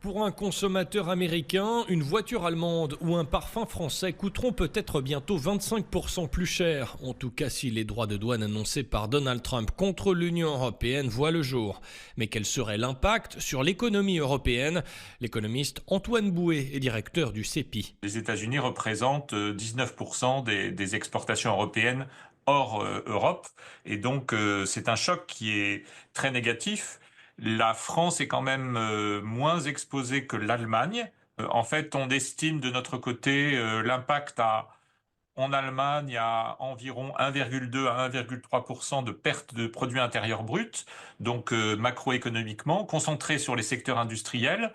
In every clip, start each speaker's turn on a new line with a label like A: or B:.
A: Pour un consommateur américain, une voiture allemande ou un parfum français coûteront peut-être bientôt 25% plus cher. En tout cas, si les droits de douane annoncés par Donald Trump contre l'Union européenne voient le jour. Mais quel serait l'impact sur l'économie européenne? L'économiste Antoine Bouet est directeur du CEPI.
B: Les États-Unis représentent 19% des exportations européennes hors Europe. Et donc, c'est un choc qui est très négatif. La France est quand même moins exposée que l'Allemagne. En fait, on estime de notre côté l'impact en Allemagne à environ 1,2 à 1,3% de perte de produit intérieur brut, donc macroéconomiquement, concentré sur les secteurs industriels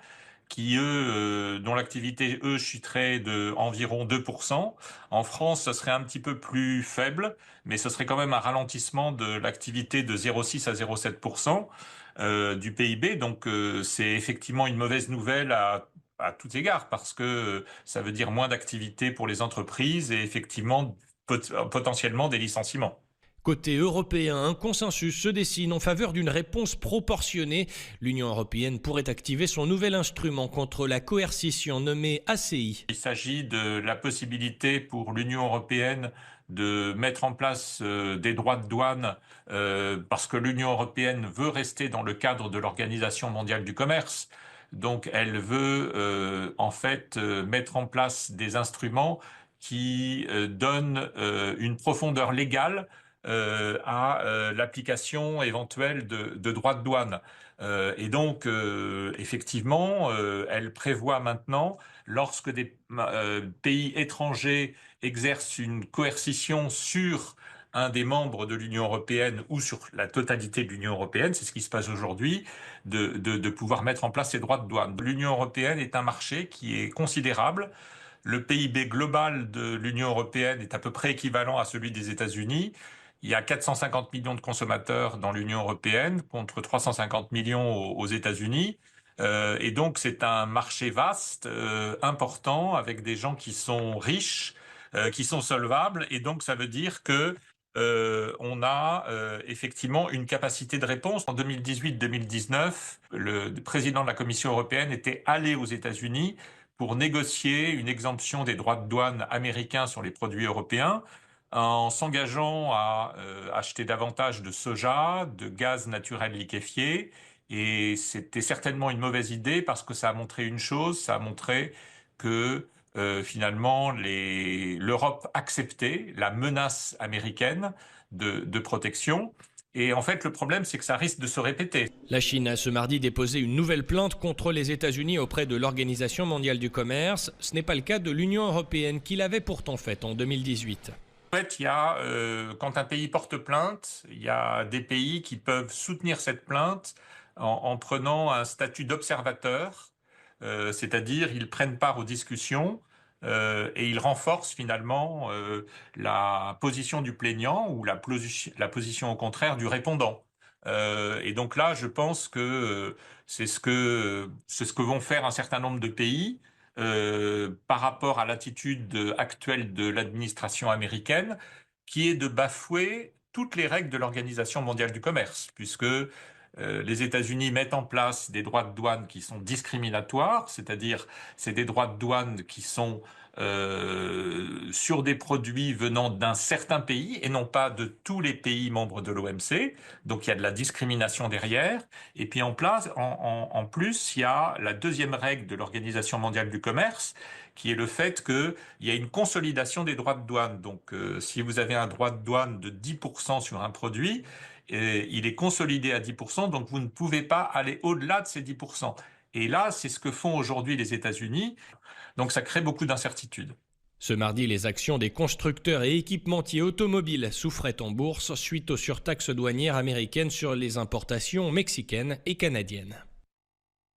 B: qui, dont l'activité, chuterait de environ 2%. En France, ce serait un petit peu plus faible, mais ce serait quand même un ralentissement de l'activité de 0,6 à 0,7% du PIB. Donc, c'est effectivement une mauvaise nouvelle à tout égard, parce que ça veut dire moins d'activité pour les entreprises et effectivement potentiellement des licenciements.
A: Côté européen, un consensus se dessine en faveur d'une réponse proportionnée. L'Union européenne pourrait activer son nouvel instrument contre la coercition nommé ACI.
B: Il s'agit de la possibilité pour l'Union européenne de mettre en place des droits de douane parce que l'Union européenne veut rester dans le cadre de l'Organisation mondiale du commerce. Donc elle veut en fait mettre en place des instruments qui donnent une profondeur légale à l'application éventuelle de droits de douane. Et donc, effectivement, elle prévoit maintenant, lorsque des pays étrangers exercent une coercition sur un des membres de l'Union européenne ou sur la totalité de l'Union européenne, c'est ce qui se passe aujourd'hui, de pouvoir mettre en place ces droits de douane. L'Union européenne est un marché qui est considérable. Le PIB global de l'Union européenne est à peu près équivalent à celui des États-Unis. Il y a 450 millions de consommateurs dans l'Union européenne contre 350 millions aux États-Unis. Et donc c'est un marché vaste, important, avec des gens qui sont riches, qui sont solvables. Et donc ça veut dire que on a effectivement une capacité de réponse. En 2018-2019, le président de la Commission européenne était allé aux États-Unis pour négocier une exemption des droits de douane américains sur les produits européens, en s'engageant à acheter davantage de soja, de gaz naturel liquéfié. Et c'était certainement une mauvaise idée parce que ça a montré une chose, ça a montré que finalement l'Europe acceptait la menace américaine de protection. Et en fait, le problème, c'est que ça risque de se répéter.
A: La Chine a ce mardi déposé une nouvelle plainte contre les États-Unis auprès de l'Organisation mondiale du commerce. Ce n'est pas le cas de l'Union européenne, qui l'avait pourtant fait en 2018.
B: En fait, quand un pays porte plainte, il y a des pays qui peuvent soutenir cette plainte en prenant un statut d'observateur, c'est-à-dire ils prennent part aux discussions et ils renforcent finalement la position du plaignant ou la position au contraire du répondant. Et donc là, je pense que c'est ce que vont faire un certain nombre de pays par rapport à l'attitude actuelle de l'administration américaine, qui est de bafouer toutes les règles de l'Organisation mondiale du commerce, puisque les États-Unis mettent en place des droits de douane qui sont discriminatoires, c'est-à-dire c'est des droits de douane qui sont sur des produits venant d'un certain pays et non pas de tous les pays membres de l'OMC. Donc il y a de la discrimination derrière. Et puis en plus, il y a la deuxième règle de l'Organisation mondiale du commerce, qui est le fait qu'il y a une consolidation des droits de douane. Donc si vous avez un droit de douane de 10% sur un produit, il est consolidé à 10%, donc vous ne pouvez pas aller au-delà de ces 10%. Et là, c'est ce que font aujourd'hui les États-Unis. Donc ça crée beaucoup d'incertitudes.
A: Ce mardi, les actions des constructeurs et équipementiers automobiles souffraient en bourse suite aux surtaxes douanières américaines sur les importations mexicaines et canadiennes.